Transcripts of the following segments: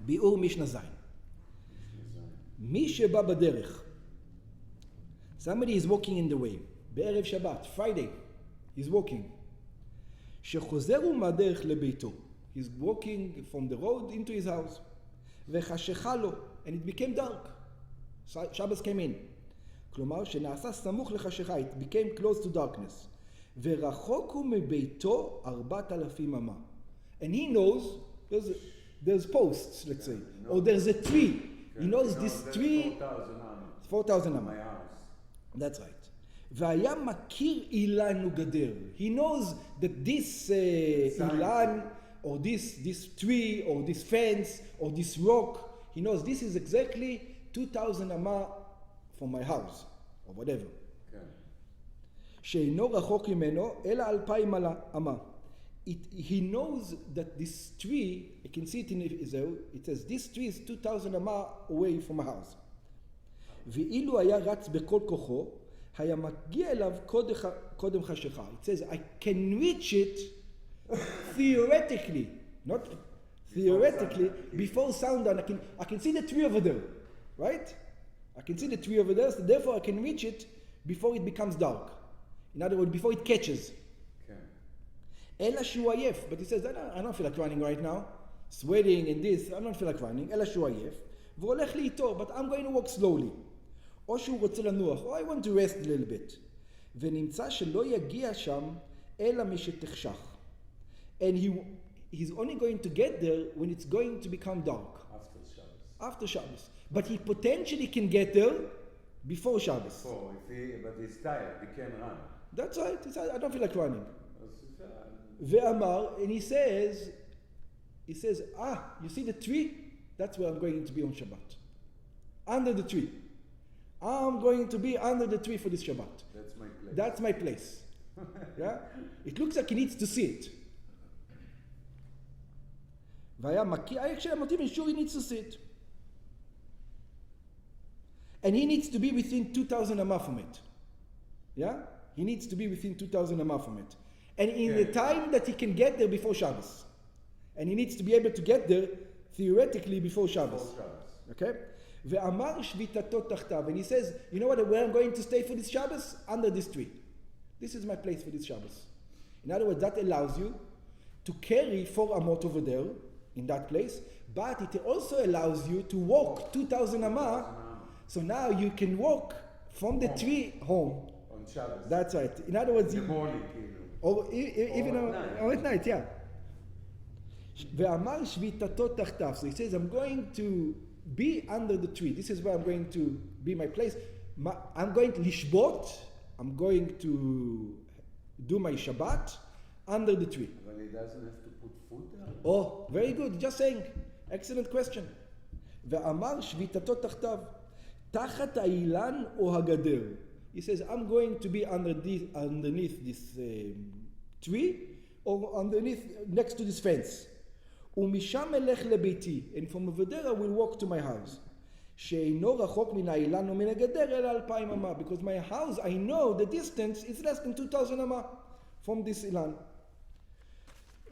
ביאור משנה זין. מי שבא בדרך. Somebody is walking in the way. בערב שבת, Friday, he's walking. שחוזר הוא מהדרך לביתו. He's walking from the road into his house. וחשכה לו, and it became dark. Shabbos came in. כלומר, שנעשה סמוך לחשכה, it became close to darkness. ורחוק הוא מביתו 4,000 אמה. And he knows, there's posts, let's say, or there's a tree. He knows this tree, 4,000 אמה. That's right. והיה מכיר אילן וגדר. He knows that this אילן, or this tree, or this fence, or this rock, he knows this is exactly 2,000 אמה from my house, or whatever. שאינו רחוק ממנו, אלא 2,000 אמה. He knows that this tree, you can see it in Israel, it says, this tree is 2,000 אמה away from my house. ואילו היה רץ בכל כוחו, היה מגיע אליו קודם חשיכה. It says, I can reach it theoretically, not theoretically, before sundown. I can see the tree over there, right? I can see the tree over there, so therefore I can reach it before it becomes dark. In other words, before it catches. אלא שהוא עייף, but he says, I don't feel like running right now, sweating and this, I don't feel like running, אלא שהוא עייף, והולך לי איתו, but I'm going to walk slowly. או שהוא רוצה לנוח, או I want to rest a little bit. ונמצא שלא יגיע שם, אלא משתחשך. And he's only going to get there when it's going to become dark. After Shabbos. But he potentially can get there before Shabbos. But he's tired, he can't run. That's right, he says, I don't feel like running. Ve'amar, and he says, you see the tree? That's where I'm going to be on Shabbat. Under the tree. I'm going to be under the tree for this Shabbat. That's my place. Yeah? It looks like he needs to see it. Actually, I'm not even sure he needs to see it. And he needs to be within 2,000 amma from it. Yeah? He needs to be within 2,000 amma from it. And in the time that he can get there before Shabbos. And he needs to be able to get there theoretically before Shabbos. Okay? Ve'amar shvitato tachtav. And he says, you know what, where I'm going to stay for this Shabbos? Under this tree. This is my place for this Shabbos. In other words, that allows you to carry 4 amot over there, in that place, but it also allows you to walk 2,000 amma. So now you can walk from the tree home. On Shabbos. That's right. In other words, in the morning, or even at night, yeah. Ve'amar shvitato tachtav. So he says, I'm going to be under the tree. This is where I'm going to be my place. I'm going to lishbot. I'm going to do my Shabbat under the tree. But he doesn't have to put food there? Oh, very good. Just saying. Excellent question. Ve'amar shvitato tachtav. Tachat ha'ilan o hagader. He says, I'm going to be underneath this tree, or underneath, next to this fence. ומשם אלך לביתי, and from over there I will walk to my house. שאינו רחוק מן האילן ומן הגדר אלא 2,000 אמה. Because my house, I know the distance is less than 2,000 אמה from this אילן.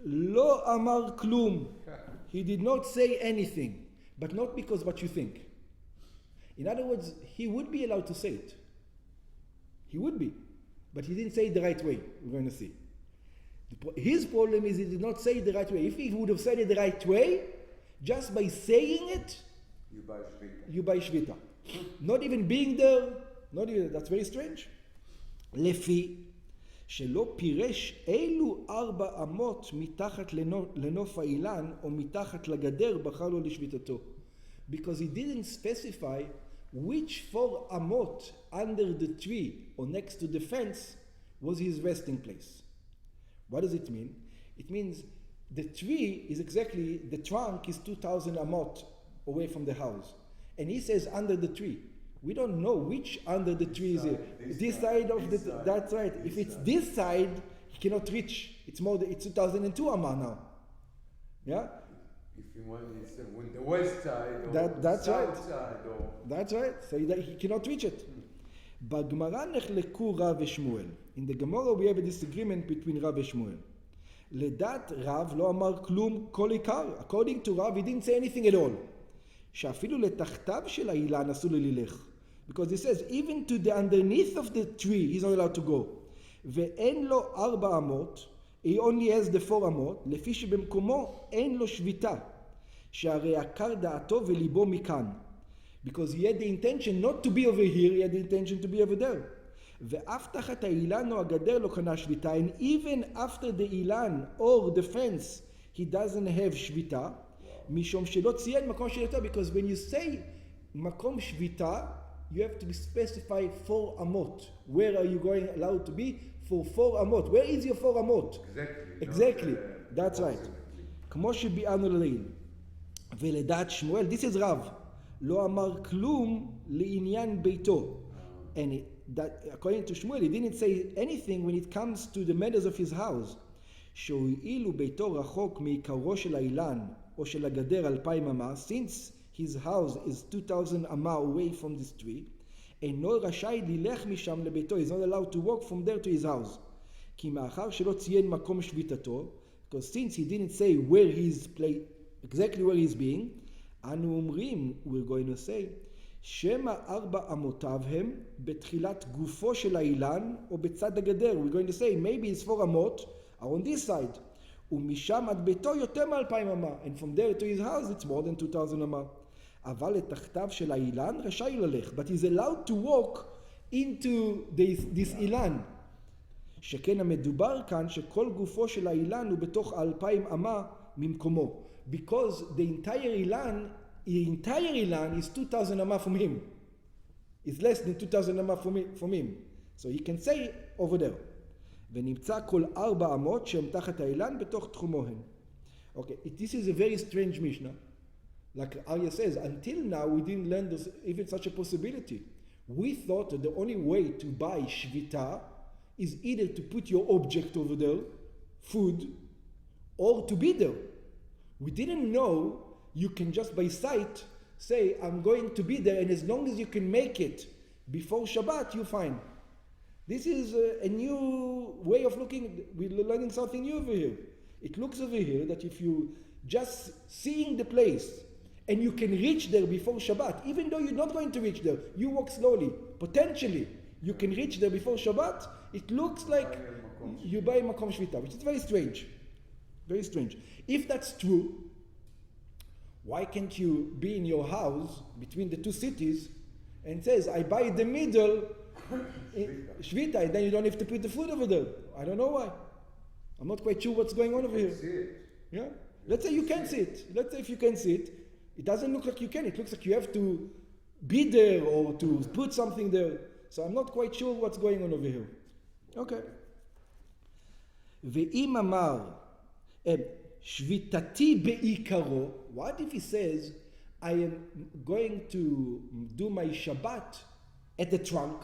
לא אמר כלום. He did not say anything, but not because what you think. In other words, he would be allowed to say it. He would be, but he didn't say it the right way. We're going to see. His problem is he did not say it the right way. If he would have said it the right way, just by saying it, you buy shvita. Not even being there, that's very strange. לפי שלא פירש אילו 4 אמות מתחת לנוף האילן או מתחת לגדר בחר לו לשביתתו. Because he didn't specify which 4 amot under the tree or next to the fence was his resting place. What does it mean? It means the tree is exactly, the trunk is 2,000 amot away from the house. And he says under the tree. We don't know which under the tree is it. This side of the, that's right. If it's this side, he cannot reach. It's 2002 amma now. Yeah? If you want, it's with the west side or that's south right. side. Or that's right. So he cannot reach it. בגמרא נחלקו רב ושמואל. In the Gemara we have a disagreement between Rav and Shmuel. לדעת רב לא אמר כלום כל עיקר. According to Rav, he didn't say anything at all. שאפילו לתחתיו של האילן אסור ללך. Because he says, even to the underneath of the tree, he's not allowed to go. ואין לו 4 אמות, he only has the 4 אמות, לפי שבמקומו אין לו שביתה. שהרי עקר דעתו וליבו מכאן. Because he had the intention not to be over here, he had the intention to be over there. ואף תחת האילן או הגדר לא קנה שביתה, and even after the אילן or the fence, he doesn't have שביתה, משום שלא ציין מקום שביתה, because when you say מקום שביתה, you have to specify 4 אמות. Where are you going allowed to be? For 4 אמות. Where is your 4 אמות? Exactly. That's right. כמו שביארנו לעיל. ולדעת שמואל, this is רב, לא אמר כלום לעניין ביתו. And that, according to Shmuel, he didn't say anything when it comes to the matters of his house. שהואילו ביתו רחוק מעיקרו של האילן או של הגדר 2,000 אמה, since his house is 2,000 אמה away from this tree, אינו רשאי ללך משם לביתו, he's not allowed to walk from there to his house. כי מאחר שלא ציין מקום שביתתו, because since he didn't say where he's exactly where he's being, אנו אומרים, we're going to say, שמא 4 אמותיו הם בתחילת גופו של האילן או בצד הגדר. We're going to say, maybe his 4 אמות are on this side. ומשם עד ביתו יותר מ2,000 אמה. And from there to his house it's more than 2,000 אמה. אבל לתחתיו של האילן רשאי ללך. But he's allowed to walk into this אילן. שכן המדובר כאן שכל גופו של האילן הוא בתוך 2,000 אמה ממקומו. Because the entire Ilan is 2,000 amma from him. It's less than 2,000 amma from him. So he can say over there. ונמצא כל 4 אמות שהם תחת האילן בתוך תחומו הן. Okay, this is a very strange Mishnah. Like Arya says, until now we didn't learn even such a possibility. We thought that the only way to buy shvita is either to put your object over there, food, or to be there. We didn't know you can just by sight say, I'm going to be there, and as long as you can make it before Shabbat, you're fine. This is a new way of looking. We're learning something new over here. It looks over here that if you just seeing the place and you can reach there before Shabbat, even though you're not going to reach there, you walk slowly, potentially you can reach there before Shabbat, it looks like you buy Makom Shvita, which is very strange. Very strange. If that's true, why can't you be in your house between the 2 cities and says, I buy the middle Shvita, and then you don't have to put the food over there? I don't know why. I'm not quite sure what's going on over here. See it. Yeah? Let's say you can see it. Let's say if you can see it, it doesn't look like you can. It looks like you have to be there or to put something there. So I'm not quite sure what's going on over here. Okay. ואם אמר שביתתי בעיקרו, what if he says, I am going to do my Shabbat at the trunk?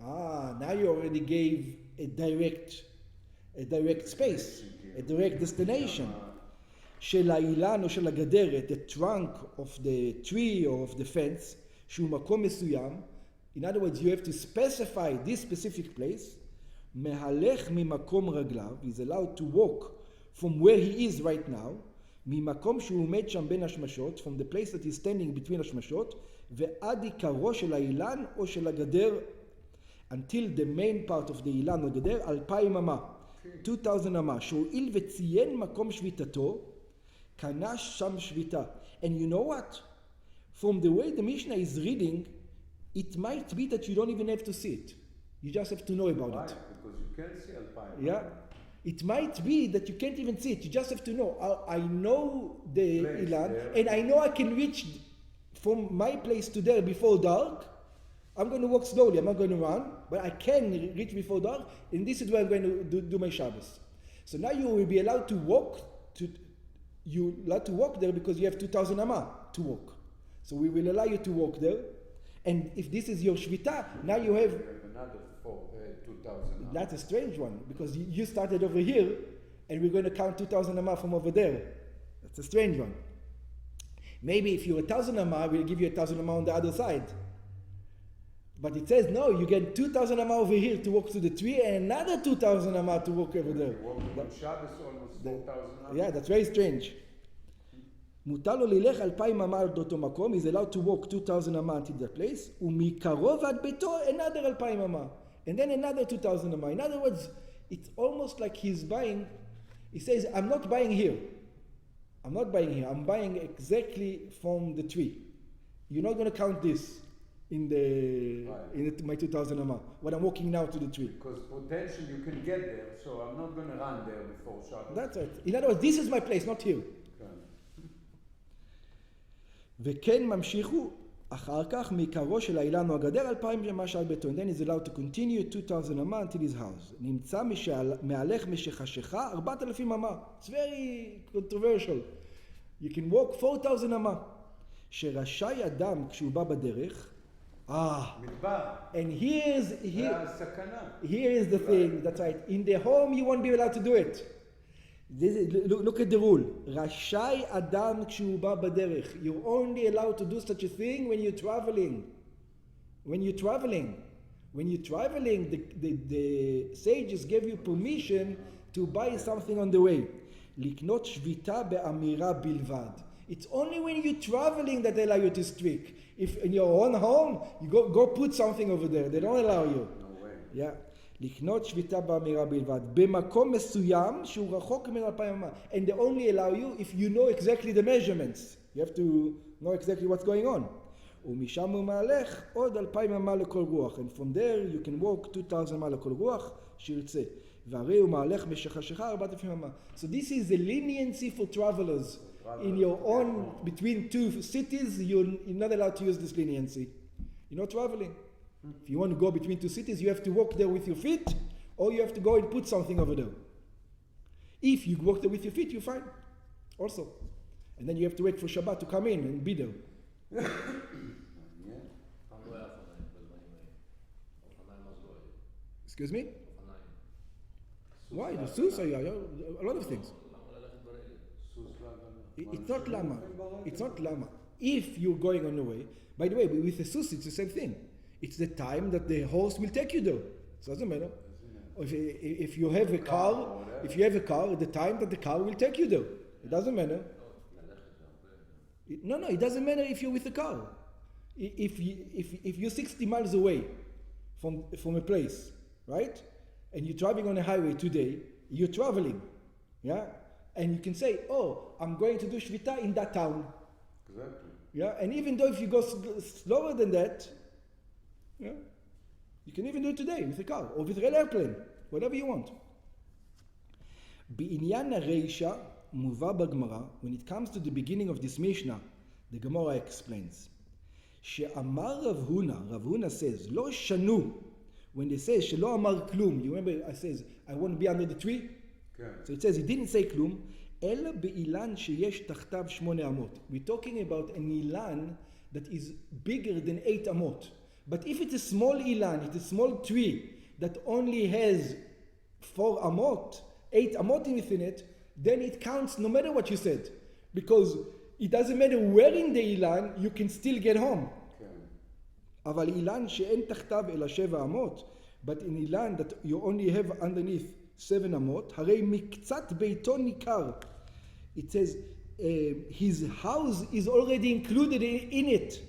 Now you already gave a direct space, a direct destination. של האילן או של הגדר, at the trunk of the tree or of the fence, שהוא מקום מסוים. In other words, you have to specify this specific place. מהלך ממקום רגליו, he's allowed to walk from where he is right now, ממקום שהוא עומד שם בין השמשות, from the place that he's standing between השמשות, ועד עיקרו של האילן או של הגדר, until the main part of the אילן או הגדר, 2,000 אמה, 2,000 אמה, שהואיל וציין מקום שביתתו, קנה שם שביתה. And you know what? From the way the Mishnah is reading, it might be that you don't even have to see it. You just have to know about it. Because you can see Alpine. Yeah. It might be that you can't even see it. You just have to know. I know the Ilan, and I know I can reach from my place to there before dark. I'm going to walk slowly. I'm not going to run, but I can reach before dark, and this is where I'm going to do my Shabbos. So now you will be allowed to walk there because you have 2,000 amma to walk. So we will allow you to walk there. And if this is your Shvita, now you have another 2,000. That's a strange one, because you started over here, and we're going to count 2,000 amma from over there. That's a strange one. Maybe if you're 1,000 amma, we'll give you 1,000 amma on the other side. But it says, no, you get 2,000 amma over here to walk to the tree and another 2,000 amma to walk over there. On Shabbos almost 4,000 amma. Yeah, that's very strange. מותר לו ללך 2,000 אמה עד אותו מקום, he's allowed to walk 2,000 אמה until that place, ומקרוב עד ביתו another 2,000 אמה, and then another 2,000 אמה. In other words, it's almost like he's buying, he says, I'm not buying here. I'm not buying here. I'm buying exactly from the tree. You're not going to count this in my 2,000 amma, when I'm walking now to the tree. Because potentially you can get there, so I'm not going to run there before Shabbos. That's right. In other words, this is my place, not here. וכן ממשיכו אחר כך מעיקרו של האילן או הגדר 2,000 אמה שעל ביתו. And then he's allowed to continue 2,000 אמה until his house. נמצא מהלך משחשיכה 4,000 אמה. It's very controversial. You can walk 4,000 אמה. שרשאי אדם כשהוא בא בדרך, מדבר. And here's הסכנה. here is the thing, that's right. In the home you won't be allowed to do it. Look at the rule. רשאי אדם כשהוא בא בדרך. You're only allowed to do such a thing when you're traveling. When you're traveling, the sages gave you permission to buy something on the way. לקנות שביתה באמירה בלבד. It's only when you're traveling that they allow you to speak. If in your own home, you go put something over there. They don't allow you. No way. Yeah. לקנות שביתה באמירה בלבד. במקום מסוים שהוא רחוק מן 2,000 אמה. And they only allow you if you know exactly the measurements. You have to know exactly what's going on. ומשם הוא מהלך עוד 2,000 אמה לכל רוח. And from there you can walk 2,000 אמה לכל רוח שירצה. והרי הוא מהלך משחשיכה 4,000 אמה. So this is the leniency for travelers. In your own, between two cities, you're not allowed to use this leniency. You're not traveling. If you want to go between two cities, you have to walk there with your feet, or you have to go and put something over there. If you walk there with your feet, you're fine. Also. And then you have to wait for Shabbat to come in and be there. Excuse me? Why? The sus, a lot of things. It's not lama. It's not lama. If you're going on the way, by the way, with the sus, it's the same thing. It's the time that the horse will take you there. It doesn't matter. If you have a car, the time that the car will take you there. It doesn't matter. No, it doesn't matter if you're with a car. If you're 60 miles away from a place, right? And you're driving on a highway today, you're traveling, yeah? And you can say, oh, I'm going to do Shvita in that town. Exactly. Yeah, and even though if you go slower than that, yeah, you can even do it today with a car or with an airplane, whatever you want. בעניין הרישא מובא בגמרא, when it comes to the beginning of this Mishnah, the Gemara explains, שאמר רב הונא says, לא שנו, when they say שלא אמר כלום, you remember I says, I want to be under the tree? So it says he didn't say כלום, אלא באילן שיש תחתיו 8 אמות. We're talking about an ilan that is bigger than 8 amot. But if it's a small ilan, it's a small tree that only has 4 amot, 8 amot within it, then it counts no matter what you said. Because it doesn't matter where in the ilan, you can still get home. אבל אילן שאין תחתיו אלא 7 אמות, but in ilan that you only have underneath 7 אמות, הרי מקצת ביתו ניכר. It says, his house is already included in it.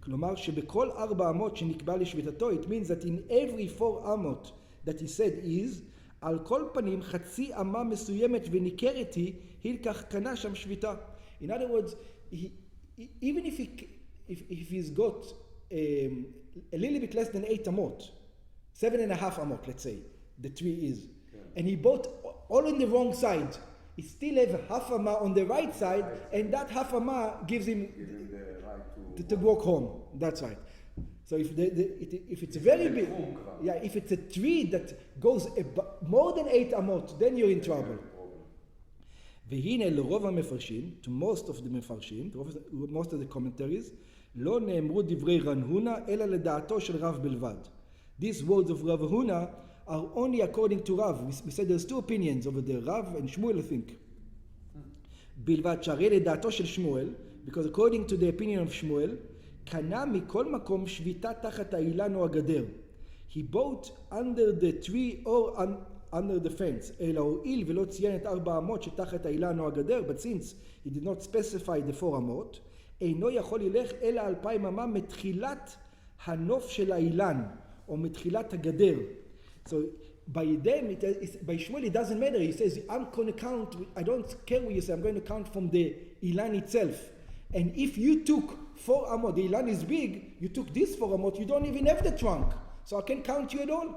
כלומר שבכל 4 אמות שנקבע לשביתתו, it means that in every 4 אמות that he said is, על כל פנים חצי אמה מסוימת וניכרת היא, הלקח קנה שם שביתה. In other words, even if he's got a little bit less than 8 אמות, 7.5 אמות, let's say, the tree is, and he bought all on the wrong side, he still have half amma on the right side, and that half amma gives him the right to walk home. That's right. So if it's a very big, if it's a tree that goes more than 8 amot, then you're in trouble. והנה לרוב המפרשים, to most of the מפרשים, most of the commentaries, לא נאמרו דברי רב הונא אלא לדעתו של רב בלבד. These words of Rav Huna are only according to Rav. We said there's 2 opinions over there, Rav and Shmuel, I think. בלבד שהרי לדעתו של שמואל, because according to the opinion of Shmuel, קנה מכל מקום שביתה תחת האילן או הגדר. He bought under the tree or under the fence. אלא הועיל ולא ציין את 4 אמות שתחת האילן או הגדר, but since he did not specify the 4 אמות, אינו יכול ללך אלא 2,000 אמה מתחילת הנוף של האילן, או מתחילת הגדר. So by them, by Shmuel it doesn't matter. He says, I'm going to count, I don't care what you say, I'm going to count from the ilan itself. And if you took 4 amot, the ilan is big, you took this 4 amot, you don't even have the trunk. So I can't count you at all.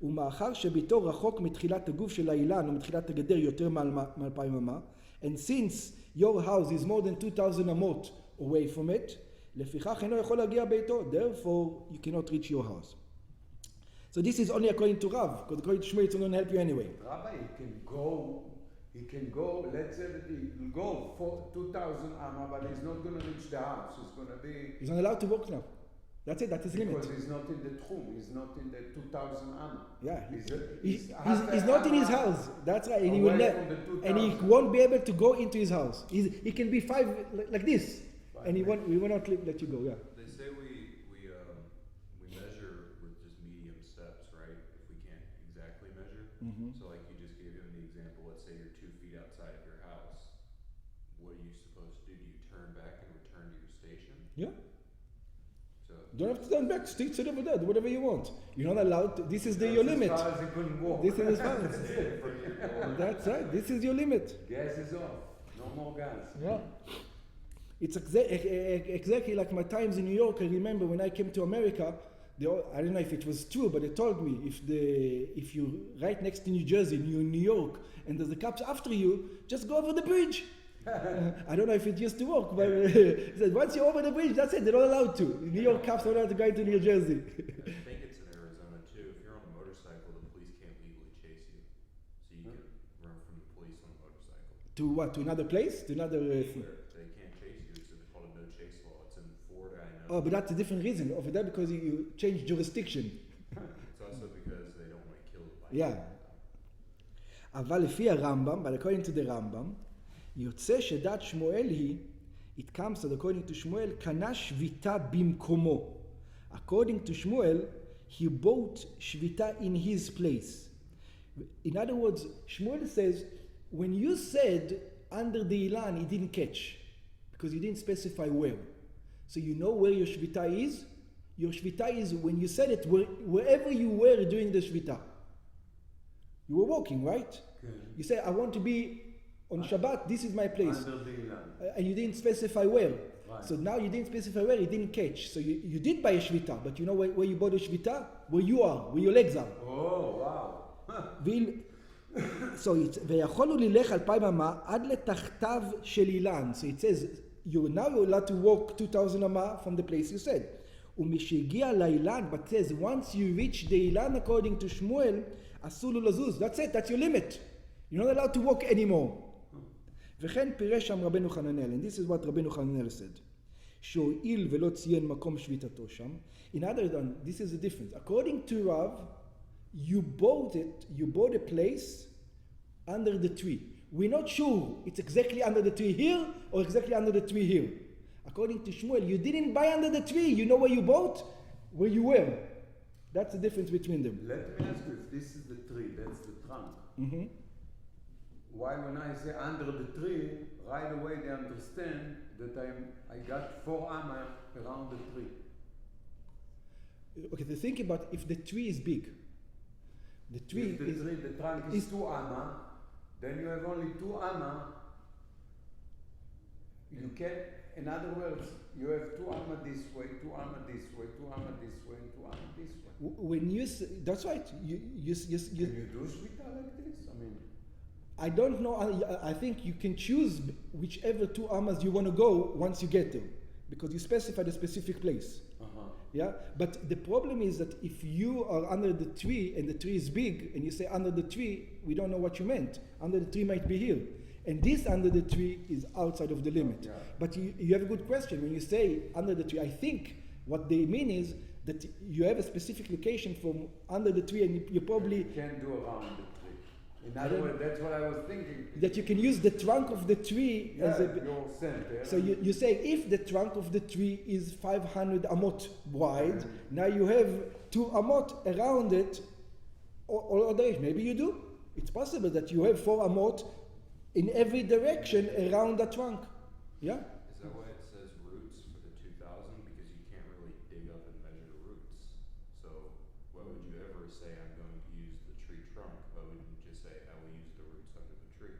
ומאחר שביתו רחוק מתחילת הגוף של האילן, או מתחילת הגדר יותר מ-2,000 אמה, and since your house is more than 2,000 amot away from it, לפיכך אינו יכול להגיע ביתו, therefore you cannot reach your house. So this is only according to Rav, because according to Shmuel it's not going to help you anyway. Rabbi, he can go, let's say that he will go for 2,000 amma, but he's not going to reach the house. He's going to be... He's not allowed to walk now. That's it, that's his limit. Because he's not in the tchum, he's not in the 2,000 amma. Yeah, He's not in his house. That's right, and he will and he won't be able to go into his house. He can be 5 like this, and we will not let you go. Yeah. They say we measure with just medium steps, right? If we can't exactly measure. Mm-hmm. So like you just gave him the example. Let's say you're 2 feet outside of your house. What are you supposed to do? Do you turn back and return to your station? Yeah. So You don't have to turn back. Stick to over there. Do whatever you want. You're not allowed to. This is your limit. As far as he couldn't walk. This is as far as. That's right. This is your limit. Gas is off. No more gas. Yeah. It's exactly like my times in New York. I remember when I came to America, I don't know if it was true, but they told me if you're right next to New Jersey, you're in New York, and there's the cops after you, just go over the bridge. I don't know if it used to work, but said once you're over the bridge, that's it. They're not allowed to. New York cops are not allowed to go into New Jersey. I think it's in Arizona too. If you're on a motorcycle, the police can't legally chase you, so you can run from the police on a motorcycle. To what? To another place? To another thing? They can't chase you. It's called a no chase law. It's in Florida, I know. Oh, but that's a different reason. Over there, because you change jurisdiction. It's also because they don't want to kill the bike. Yeah. אבל לפי הרמב"ם, but according to the רמב"ם, יוצא שדת שמואל היא, it comes that according to שמואל, קנה שביתה במקומו. According to שמואל, he bought שביתה in his place. In other words, Shmuel says, when you said under the ilan, he didn't catch, because you didn't specify where. So you know where your shvita is? Your shvita is when you said it, wherever you were during the shvita. You were walking, right? Okay. You say, I want to be on Shabbat, this is my place. Under the ilan. And you didn't specify where. Right. So now you didn't specify where, you didn't catch. So you did buy a shvita, but you know where you bought a shvita? Where you are, where your legs are. Oh, wow. So it's, ויכולנו ללך 2,000 אמה עד לתחתיו של אילן. So it says, you're now allowed to walk 2,000 אמה from the place you said. ומשהגיע לאילן, but says, once you reach the אילן according to שמואל, אסור לו לזוז. That's it, that's your limit. You're not allowed to walk anymore. וכן פירש שם רבנו חננאל, and this is what רבנו חננאל said. שהועיל ולא ציין מקום שביתתו שם. In other words, this is the difference. According to Rav, you bought a place under the tree. We're not sure it's exactly under the tree here or exactly under the tree here. According to Shmuel, you didn't buy under the tree. You know where you bought? Where you were. That's the difference between them. Let me ask you, if this is the tree, that's the trunk. Mm-hmm. Why when I say under the tree, right away they understand that I got 4 amma around the tree. Okay, so think about if the tree is big. The tree If the trunk is 2 amma, then you have only 2 amma. You can, in other words, you have 2 amma this way, 2 amma this way, 2 amma this way, and 2 amma this way. when you say, that's right. You Can you do shvita like this? I mean, I don't know. I think you can choose whichever 2 amas you want to go once you get there, because you specify the specific place. Yeah, but the problem is that if you are under the tree and the tree is big, and you say under the tree, we don't know what you meant. Under the tree might be here, and this under the tree is outside of the limit. Yeah. But you have a good question when you say under the tree. I think what they mean is that you have a specific location from under the tree, and you probably you can do around the tree. In other words, that's what I was thinking. That you can use the trunk of the tree as a... your center. So you say if the trunk of the tree is 500 amot wide, now you have 2 amot around it all direction. Maybe you do. It's possible that you have 4 amot in every direction around the trunk. Yeah? Is that why it says roots for the 2000? Because you can't really dig up and measure roots. So why would you ever say I'm going to use the tree trunk? Why wouldn't you just say I will use the roots under the tree?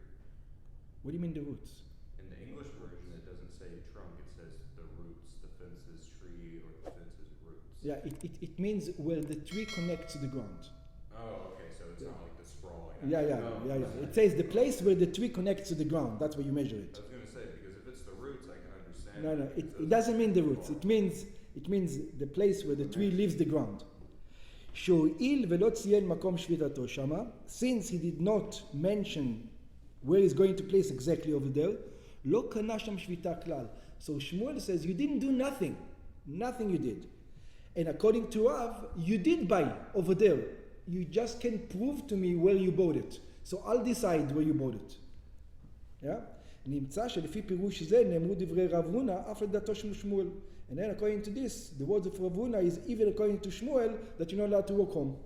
What do you mean the roots? In the English version, it doesn't say trunk, it says the roots, the fence's tree, or the fence's roots. Yeah, it means where the tree connects to the ground. Oh, okay, so it's not like the sprawling. Yeah. It says the place where the tree connects to the ground. That's where you measure it. I was going to say, because if it's the roots, I can understand. No, it doesn't mean the roots. It means the place where the tree leaves the ground. שהואיל ולא ציין מקום שביתתו שמה, since he did not mention where he's going to place exactly over there, לא קנה שם שביתה כלל. So Shmuel says, you didn't do nothing. Nothing you did. And according to Rav, you did buy over there. You just can prove to me where you bought it. So I'll decide where you bought it. Yeah? נמצא שלפי פירוש זה נאמרו דברי רב הונא אף לדעתו של שמואל. And then according to this, the words of Rav Huna is even according to Shmuel that you're not allowed to walk home.